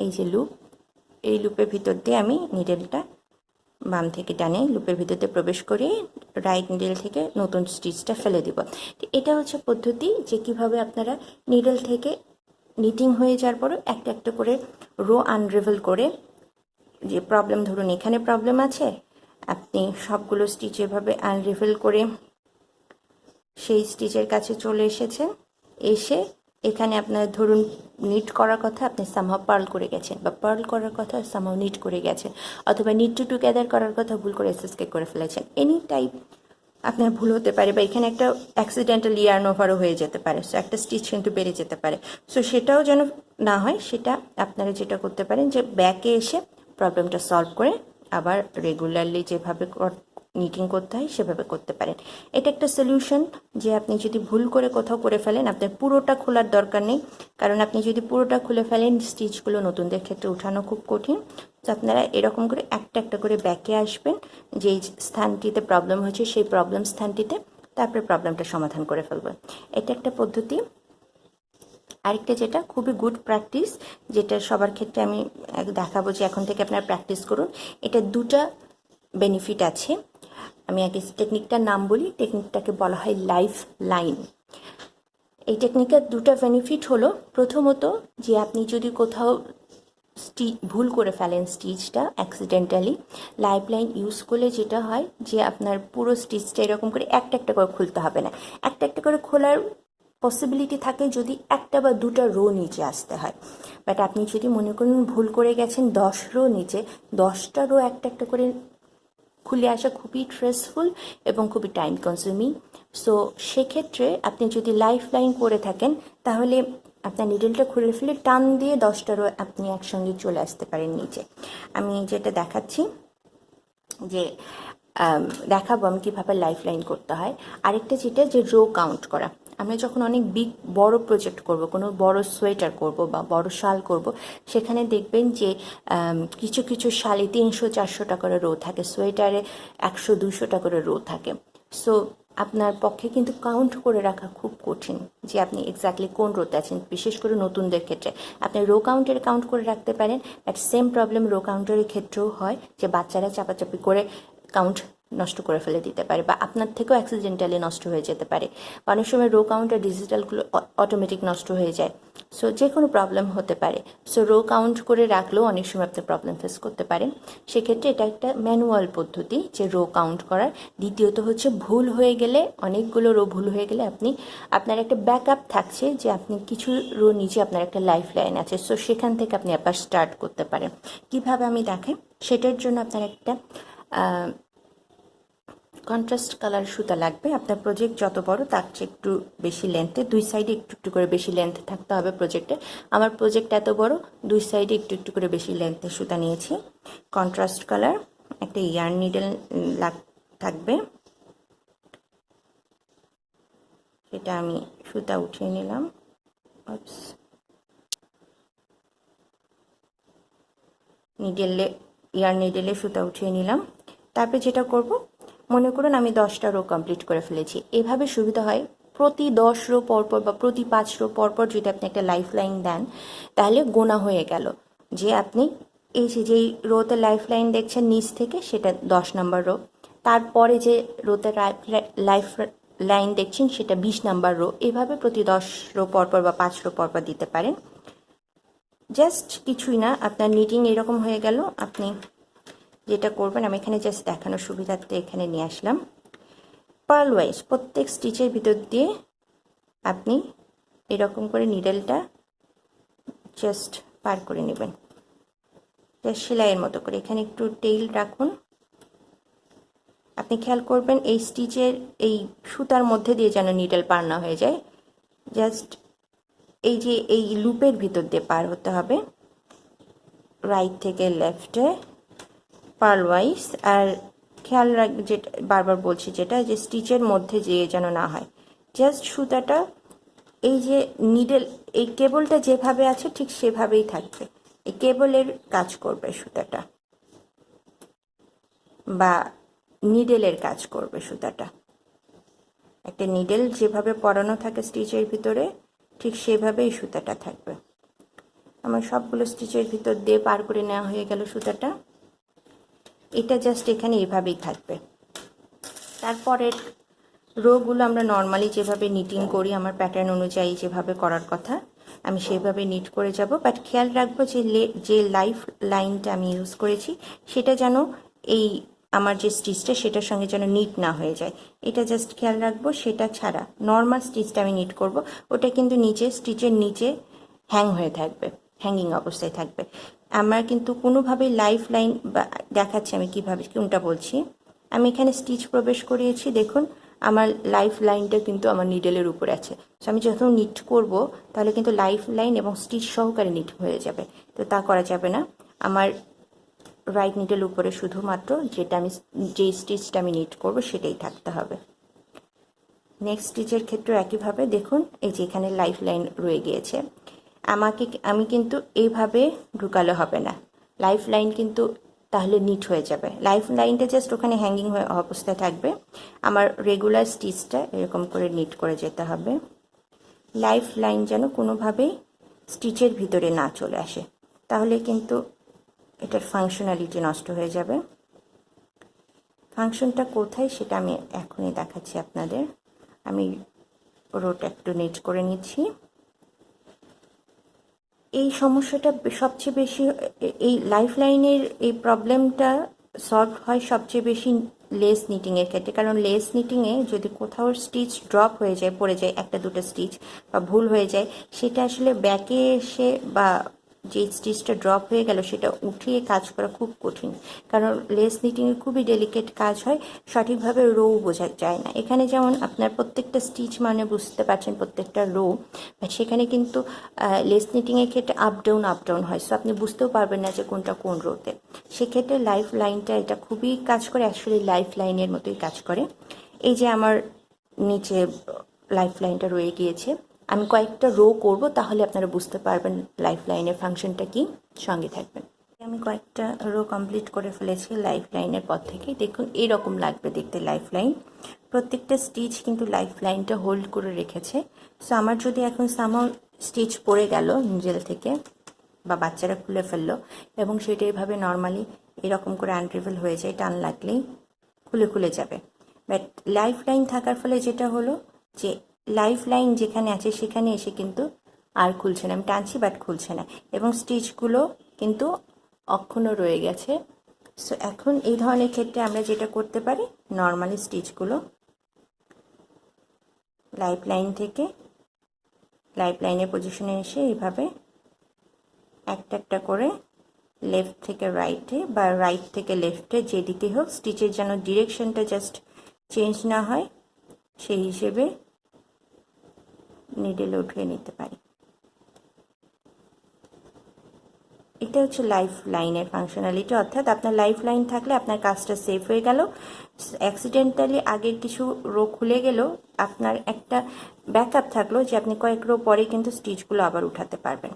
এই যে লুপ, এই লুপের ভিতর দিয়ে আমি নিডেলটা বাম থেকে ডানে লুপের ভিতর দিয়ে প্রবেশ করে রাইট নিডেল থেকে নতুন স্টিচটা ফেলে দিব। এটা হচ্ছে পদ্ধতি যে কিভাবে আপনারা নিডেল থেকে নিটিং হয়ে যাওয়ার পরে একটা একটা করে রো আনরেভেল করে, যে প্রবলেম, ধরুন এখানে প্রবলেম আছে, আপনি সবগুলো স্টিচ এভাবে আনরিভেল করে সেই স্টিচের কাছে চলে এসেছেন, এসে এখানে আপনার ধরুন নিট করার কথা, আপনি সামহাও পার্ল করে গেছেন, বা পার্ল করার কথা সামহাও নিট করে গেছেন, অথবা নিট টু টুগেদার করার কথা ভুল করে এসএসকে করে ফেলেছেন। এনি টাইপ আপনার ভুল হতে পারে, বা এখানে একটা অ্যাক্সিডেন্টাল ইয়ার্ন ওভারও হয়ে যেতে পারে, সো একটা স্টিচ কিন্তু বেড়ে যেতে পারে। সো সেটাও যেন না হয়, সেটা আপনারা যেটা করতে পারেন যে ব্যাকে এসে প্রবলেমটা সলভ করে আবার রেগুলারলি যেভাবে নিটিং করতে হয় সেভাবে করতে পারেন। এটা একটা সলিউশন, যে আপনি যদি ভুল করে কোথাও করে ফেলেন, আপনার পুরোটা খোলার দরকার নেই, কারণ আপনি যদি পুরোটা খুলে ফেলেন স্টিচগুলো নতুনদের ক্ষেত্রে উঠানো খুব কঠিন। তো আপনারা এরকম করে একটা একটা করে ব্যাকে আসবেন, যেই স্থানটিতে প্রবলেম হয়েছে সেই প্রবলেম স্থানটিতে, তারপরে প্রবলেমটা সমাধান করে ফেলবেন। এটা একটা পদ্ধতি। আরেকটা যেটা খুবই গুড প্র্যাকটিস, যেটা সবার ক্ষেত্রে আমি দেখাবো, যে এখন থেকে আপনারা প্র্যাকটিস করুন। এটা দুটা বেনিফিট আছে। আমি আগে টেকনিকটার নাম বলি, টেকনিকটাকে বলা হয় লাইফ লাইন। এই টেকনিকের দুটা বেনিফিট হলো, প্রথমত যে আপনি যদি কোথাও ভুল করে ফেলেন স্টিচটা অ্যাক্সিডেন্টালি, লাইফ লাইন ইউজ করলে যেটা হয় যে আপনার পুরো স্টিচটা এরকম করে একটা একটা করে খুলতে হবে না, একটা একটা করে খোলার পসিবিলিটি থাকে যদি একটা বা দুটা রো নিচে আসতে হয়। বাট আপনি যদি মনে করুন ভুল করে গেছেন 10 রো নিচে, 10টা রো একটা একটা করে খুলে আসা খুবই স্ট্রেসফুল এবং খুবই টাইম কনজিউমিং। সো সেক্ষেত্রে আপনি যদি লাইফ লাইন করে থাকেন, তাহলে আপনার নিডলটা খুলে ফেলে টান দিয়ে 10টা রো আপনি একসঙ্গে চলে আসতে পারেন নিচে। আমি যেটা দেখাচ্ছি যে দেখাবো আমি কীভাবে লাইফ লাইন করতে হয়। আরেকটা যেটা যে রো কাউন্ট করা, আমরা যখন অনেক বড় প্রজেক্ট করব, কোনো বড় সোয়েটার করব বা বড় শাল করব, সেখানে দেখবেন যে কিছু কিছু শালে 300-400টা করে রো থাকে, সোয়েটারে 100-200টা করে রো থাকে। সো আপনার পক্ষে কিন্তু কাউন্ট করে রাখা খুব কঠিন যে আপনি এক্স্যাক্টলি কোন রোতে আছেন, বিশেষ করে নতুনদের ক্ষেত্রে। আপনি রো কাউন্টের কাউন্ট করে রাখতে পারেন, বাট সেম প্রবলেম রো কাউন্টারের ক্ষেত্রেও হয় যে বাচ্চারা চাপাচাপি করে কাউন্ট নষ্ট করে ফেলে দিতে পারে, বা আপনার থেকেও অ্যাক্সিডেন্টালি নষ্ট হয়ে যেতে পারে। অনেক সময় রো কাউন্টার ডিজিটালগুলো অটোমেটিক নষ্ট হয়ে যায়। সো যে কোনো প্রবলেম হতে পারে। সো রো কাউন্ট করে রাখলেও অনেক সময় আপনি প্রবলেম ফেস করতে পারেন। সেক্ষেত্রে এটা একটা ম্যানুয়াল পদ্ধতি যে রো কাউন্ট করার। দ্বিতীয়ত হচ্ছে ভুল হয়ে গেলে, অনেকগুলো রো ভুল হয়ে গেলে আপনার একটা ব্যাকআপ থাকছে যে আপনি কিছু রো নিচে আপনার একটা লাইফ লাইন আছে, সো সেখান থেকে আপনি আবার স্টার্ট করতে পারেন। কিভাবে আমি দেখাই, সেটার জন্য আপনার একটা কন্ট্রাস্ট কালার সুতা লাগবে। আপনার প্রজেক্ট যত বড় তার চেয়ে একটু বেশি লেন্থে, দুই সাইডে একটু একটু করে বেশি লেন্থ থাকতে হবে প্রজেক্টে। আমার প্রজেক্ট এত বড়, দুই সাইডে একটু একটু করে বেশি লেন্থে সুতা নিয়েছি। কন্ট্রাস্ট কালার, একটা ইয়ার্ন নিডেল থাকবে, সেটা আমি সুতা উঠিয়ে নিলাম। ইয়ার্ন নিডেলে সুতা উঠিয়ে নিলাম। তারপরে যেটা করব, মনে করুন আমি 10টা রো কমপ্লিট করে ফেলেছি। এভাবে সুবিধা হয়, প্রতি 10 রো পরপর বা প্রতি 5 রো পরপর যদি আপনি একটা লাইফ লাইন দেন, তাহলে গোনা হয়ে গেল যে আপনি এই যেই রোতে লাইফ লাইন দেখছেন নিচ থেকে, সেটা 10 নম্বর রো। তারপরে যে রোতে লাইফ লাইন দেখছেন সেটা 20 নাম্বার রো। এভাবে প্রতি 10 রো পরপর বা 5 রো পরপর দিতে পারেন। জাস্ট কিছুই না, আপনার নিটিং এরকম হয়ে গেল। আপনি যেটা করবেন, আমি এখানে জাস্ট দেখানোর সুবিধার্থে এখানে নিয়ে আসলাম। পার্ল ওয়াইজ প্রত্যেক স্টিচের ভিতর দিয়ে আপনি এরকম করে নিডেলটা জাস্ট পার করে নেবেন, জাস্ট সেলাইয়ের মতো করে। এখানে একটু টেইল রাখুন। আপনি খেয়াল করবেন এই স্টিচের এই সুতার মধ্যে দিয়ে যেন নিডেল পার না হয়ে যায়, জাস্ট এই যে এই লুপের ভিতর দিয়ে পার হতে হবে, রাইট থেকে লেফটে পার্ল ওয়াইজ। আর খেয়াল রাখ, যেটা বারবার বলছি, যেটা যে স্টিচের মধ্যে যেয়ে যেন না হয়। জাস্ট সুতাটা এই যে নিডেল, এই কেবলটা যেভাবে আছে ঠিক সেভাবেই থাকবে, এই কেবলের কাজ করবে সুতাটা, বা নিডেলের কাজ করবে সুতাটা। একটা নিডেল যেভাবে পরানো থাকে স্টিচের ভিতরে, ঠিক সেভাবেই সুতাটা থাকবে। আমার সবগুলো স্টিচের ভিতর দিয়ে পার করে নেওয়া হয়ে গেল সুতাটা। এটা জাস্ট এখানে এভাবেই থাকবে। তারপরের রোগুলো আমরা নর্মালি যেভাবে নিটিং করি, আমার প্যাটার্ন অনুযায়ী যেভাবে করার কথা আমি সেভাবে নিট করে যাব। বাট খেয়াল রাখবো যে লাইফ লাইনটা আমি ইউজ করেছি সেটা যেন এই আমার যে স্টিচটা সেটার সঙ্গে যেন নিট না হয়ে যায়, এটা জাস্ট খেয়াল রাখবো। সেটা ছাড়া নর্মাল স্টিচটা আমি নিট করব, ওটা কিন্তু নিচে স্টিচের নিচে হ্যাং হয়ে থাকবে, হ্যাঙ্গিং অবস্থায় থাকবে। আমার কিন্তু কোনোভাবেই লাইফ লাইন বা দেখাচ্ছি আমি কীভাবে কোনটা বলছি। আমি এখানে স্টিচ প্রবেশ করিয়েছি, দেখুন আমার লাইফ লাইনটা কিন্তু আমার নিডেলের উপরে আছে। সো আমি যখন নিট করব তাহলে কিন্তু লাইফ লাইন এবং স্টিচ সহকারে নিট হয়ে যাবে, তো তা করা যাবে না। আমার রাইট নিডেল উপরে শুধুমাত্র যেই স্টিচটা আমি নিট করব সেটাই থাকতে হবে। নেক্সট স্টিচের ক্ষেত্রে একইভাবে দেখুন, এই যে এখানে লাইফ লাইন রয়ে গিয়েছে। আমি কিন্তু এইভাবে ঢুকালে হবে না, লাইফ লাইন কিন্তু তাহলে নিট হয়ে যাবে। লাইফ লাইনটা জাস্ট ওখানে হ্যাঙ্গিং হয়ে অবস্থায় থাকবে। আমার রেগুলার স্টিচটা এরকম করে নিট করে যেতে হবে। লাইফ লাইন যেন কোনোভাবেই স্টিচের ভিতরে না চলে আসে, তাহলে কিন্তু এটার ফাংশনালিটি নষ্ট হয়ে যাবে। ফাংশনটা কোথায় সেটা আমি এখনই দেখাচ্ছি আপনাদের। আমি রোটা একটু নিট করে নিচ্ছি। এই সমস্যাটা সবচেয়ে বেশি, এই লাইফ লাইনের এই প্রবলেমটা সলভ হয় সবচেয়ে বেশি লেস নিটিংয়ের ক্ষেত্রে। কারণ লেস নিটিংয়ে যদি কোথাও স্টিচ ড্রপ হয়ে যায়, পড়ে যায় একটা দুটো স্টিচ বা ভুল হয়ে যায়, সেটা আসলে ব্যাকে এসে বা যে স্টিচটা ড্রপ হয়ে গেল সেটা উঠিয়ে কাজ করা খুব কঠিন, কারণ লেস নিটিংয়ে খুবই ডেলিকেট কাজ হয়, সঠিকভাবে রো বোঝা যায় না। এখানে যেমন আপনার প্রত্যেকটা স্টিচ মানে বুঝতে পারছেন প্রত্যেকটা রো, বাট সেখানে কিন্তু লেস নিটিংয়ের ক্ষেত্রে আপ ডাউন হয়, সো আপনি বুঝতেও পারবেন না যে কোনটা কোন রোতে। সেক্ষেত্রে লাইফ লাইনটা এটা খুবই কাজ করে, অ্যাকচুয়ালি লাইফ লাইনের মতোই কাজ করে। এই যে আমার নিচে লাইফ লাইনটা রয়ে গিয়েছে, আমি কয়েকটা রো করব, তাহলে আপনারা বুঝতে পারবেন লাইফ লাইনের ফাংশনটা কি। সঙ্গে থাকবেন। আমি কয়েকটা রো কমপ্লিট করে ফেলেছি লাইফ লাইনের পর থেকে। দেখুন এরকম লাগবে দেখতে লাইফ লাইন, প্রত্যেকটা স্টিচ কিন্তু লাইফ লাইনটা হোল্ড করে রেখেছে। সো আমার যদি এখন সামহাও স্টিচ পড়ে গেল নিডল থেকে, বা বাচ্চারা খুলে ফেললো এবং সেটা এইভাবে নর্মালি এরকম করে আনরিভেল হয়ে যায়, টান লাগলেই খুলে যাবে। বাট লাইফ লাইন থাকার ফলে যেটা হলো যে লাইফ লাইন যেখানে আছে সেখানে এসে কিন্তু আর খুলছে না, আমি টানছি বাট খুলছে না, এবং স্টিচগুলো কিন্তু অক্ষুণ্ণ রয়ে গেছে। সো এখন এই ধরনের ক্ষেত্রে আমরা যেটা করতে পারি, নর্মালি স্টিচগুলো লাইফ লাইন থেকে লাইফ লাইনের পজিশনে এসে এইভাবে একটা একটা করে লেফট থেকে রাইটে বা রাইট থেকে লেফটে, যেদিকে হোক স্টিচের যেন ডিরেকশনটা জাস্ট চেঞ্জ না হয় সেই হিসেবে নিডেলে উঠিয়ে নিতে পারি। এটা হচ্ছে লাইফ লাইনের ফাংশনালিটি, অর্থাৎ আপনার লাইফ লাইন থাকলে আপনার কাজটা সেফ হয়ে গেল। অ্যাক্সিডেন্টালি আগের কিছু রো খুলে গেলেও আপনার একটা ব্যাকআপ থাকলো যে আপনি কয়েক রো পরে কিন্তু স্টিচগুলো আবার উঠাতে পারবেন।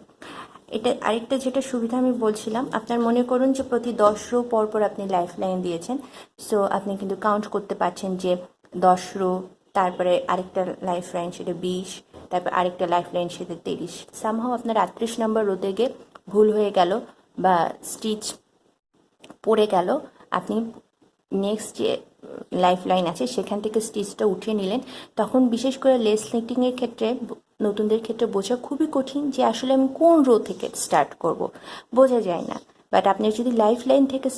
এটা আরেকটা যেটা সুবিধা আমি বলছিলাম, আপনার মনে করুন যে প্রতি 10 রো পর পর আপনি লাইফ লাইন দিয়েছেন, সো আপনি কিন্তু কাউন্ট করতে পারছেন যে 10 রো, তারপরে আরেকটা লাইফ লাইন সেটা 20, তারপর আরেকটা লাইফ লাইন সেটা 30। সামহাও আপনার 38 নম্বর রোতে গিয়ে ভুল হয়ে গেল বা স্টিচ পড়ে গেল, আপনি নেক্সট যে লাইফ লাইন আছে সেখান থেকে স্টিচটা উঠিয়ে নিলেন। তখন বিশেষ করে লেস নিটিংয়ের ক্ষেত্রে নতুনদের ক্ষেত্রে বোঝা খুবই কঠিন যে আসলে আমি কোন রো থেকে স্টার্ট করব, বোঝা যায় না। বাট আপনি যদি লাইফ লাইন থেকে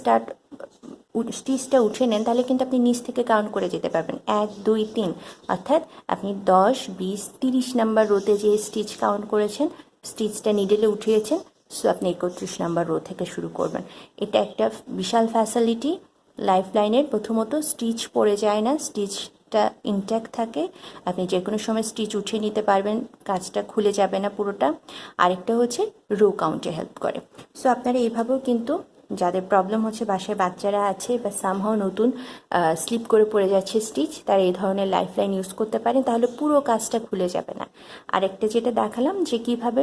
স্টিচটা উঠে নেন, তাহলে কিন্তু আপনি নিচ থেকে কাউন্ট করে যেতে পারবেন 1 2 3, অর্থাৎ আপনি 10 20 30 নাম্বার রোতে যে স্টিচ কাউন্ট করেছেন, স্টিচটা নিডেলে উঠিয়েছেন, সো আপনি 31 নাম্বার রো থেকে শুরু করবেন। এটা একটা বিশাল ফ্যাসিলিটি লাইফ লাইনের। প্রথমত স্টিচ পড়ে যায় না, স্টিচটা ইনট্যাক্ট থাকে, আপনি যে কোনো সময় স্টিচ উঠিয়ে নিতে পারবেন, কাজটা খুলে যাবে না পুরোটা। আরেকটা হচ্ছে রো কাউন্টে হেল্প করে। সো আপনারা এইভাবেও কিন্তু যাদের প্রবলেম হচ্ছে, বাসায় বাচ্চারা আছে বা সামহাও নতুন স্লিপ করে পড়ে যাচ্ছে স্টিচ, তারা এই ধরনের লাইফ লাইন ইউজ করতে পারেন, তাহলে পুরো কাজটা খুলে যাবে না। আরেকটা যেটা দেখালাম যে কিভাবে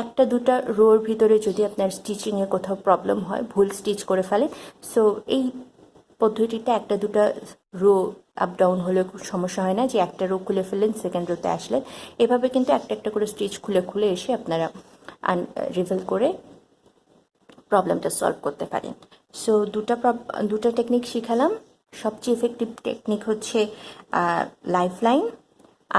একটা দুটা রোর ভিতরে যদি আপনার স্টিচিংয়ে কোথাও প্রবলেম হয়, ভুল স্টিচ করে ফেলে, সো এই পদ্ধতিটা একটা দুটা রো আপ ডাউন হলে খুব সমস্যা হয় না, যে একটা রো খুলে ফেললেন সেকেন্ড রোতে আসলেন। এভাবে কিন্তু একটা একটা করে স্টিচ খুলে এসে আপনারা রিভেল করে প্রবলেমটা সলভ করতে পারেন। সো দুটা টেকনিক শিখালাম। সবচেয়ে ইফেক্টিভ টেকনিক হচ্ছে লাইফ লাইন,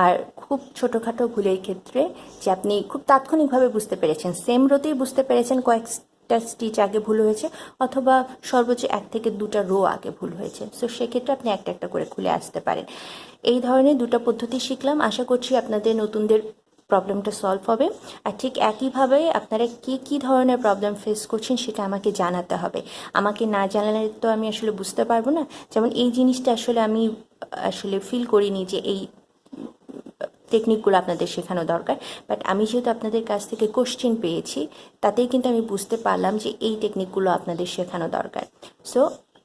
আর খুব ছোটোখাটো ভুলের ক্ষেত্রে যে আপনি খুব তাৎক্ষণিকভাবে বুঝতে পেরেছেন, সেম রোতেই বুঝতে পেরেছেন কয়েকটা স্টিচ আগে ভুল হয়েছে, অথবা সর্বোচ্চ 1 থেকে 2টা রো আগে ভুল হয়েছে, সো সেক্ষেত্রে আপনি একটা একটা করে খুলে আসতে পারেন। এই ধরনের দুটো পদ্ধতি শিখলাম, আশা করছি আপনাদের নতুনদের প্রবলেমটা সলভ হবে। আর ঠিক একইভাবে আপনারা কী ধরনের প্রবলেম ফেস করছেন সেটা আমাকে জানাতে হবে। আমাকে না জানালে তো আমি আসলে বুঝতে পারবো না। যেমন এই জিনিসটা আসলে আমি আসলে ফিল করিনি যে এই টেকনিকগুলো আপনাদের শেখানো দরকার, বাট আমি যেহেতু আপনাদের কাছ থেকে কোশ্চেন পেয়েছি, তাতেই কিন্তু আমি বুঝতে পারলাম যে এই টেকনিকগুলো আপনাদের শেখানো দরকার। সো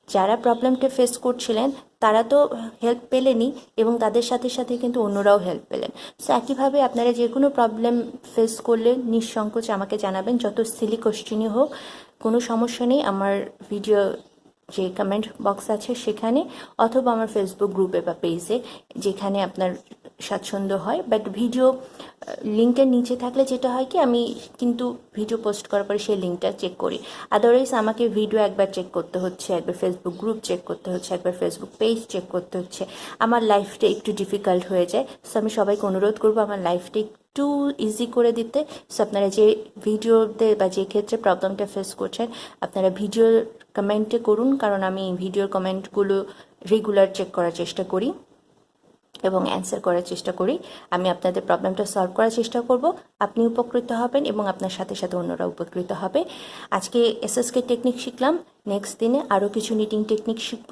যারা প্রবলেমটা ফেস করছিলেন তারা তো হেল্প পেলেনই, এবং তাদের সাথে সাথে কিন্তু অন্যরাও হেল্প পেলেন। সো একইভাবে আপনারা যে কোনো প্রবলেম ফেস করলে নিঃসংকোচ আমাকে জানাবেন, যত সিলি কোশ্চেনই হোক, কোনো সমস্যা নেই। আমার ভিডিও যে কমেন্ট বক্স আছে সেখানে, অথবা আমার ফেসবুক গ্রুপে বা পেজে, যেখানে আপনার স্বাচ্ছন্দ্য হয়। বাট ভিডিও লিঙ্কটার নিচে থাকলে যেটা হয় কি, আমি কিন্তু ভিডিও পোস্ট করার পরে সেই লিঙ্কটা চেক করি। আদারওয়াইজ আমাকে ভিডিও একবার চেক করতে হচ্ছে, একবার ফেসবুক গ্রুপ চেক করতে হচ্ছে, একবার ফেসবুক পেজ চেক করতে হচ্ছে, আমার লাইফটা একটু ডিফিকাল্ট হয়ে যায়। সো আমি সবাইকে অনুরোধ করবো আমার লাইফটা একটু ইজি করে দিতে। সো আপনারা যে ভিডিওতে বা যে ক্ষেত্রে প্রবলেমটা ফেস করছেন, আপনারা ভিডিওর কমেন্টে করুন, কারণ আমি ভিডিওর কমেন্টগুলো রেগুলার চেক করার চেষ্টা করি। এবং অ্যান্সার করার চেষ্টা করি। আমি আপনাদের প্রবলেমটা সলভ করার চেষ্টা করব, আপনি উপকৃত হবেন এবং আপনার সাথে সাথে অন্যরা উপকৃত হবে। আজকে এসএসকে টেকনিক শিখলাম, নেক্সট দিনে আরও কিছু নিটিং টেকনিক শিখব।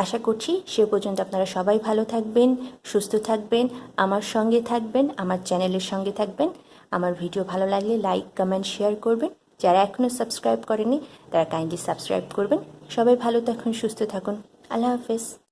আশা করছি সে পর্যন্ত আপনারা সবাই ভালো থাকবেন, সুস্থ থাকবেন, আমার সঙ্গে থাকবেন, আমার চ্যানেলের সঙ্গে থাকবেন। আমার ভিডিও ভালো লাগলে লাইক, কমেন্ট, শেয়ার করবেন। যারা এখনও সাবস্ক্রাইব করেনি তারা কাইন্ডলি সাবস্ক্রাইব করবেন। সবাই ভালো থাকুন, সুস্থ থাকুন। আল্লাহ হাফেজ।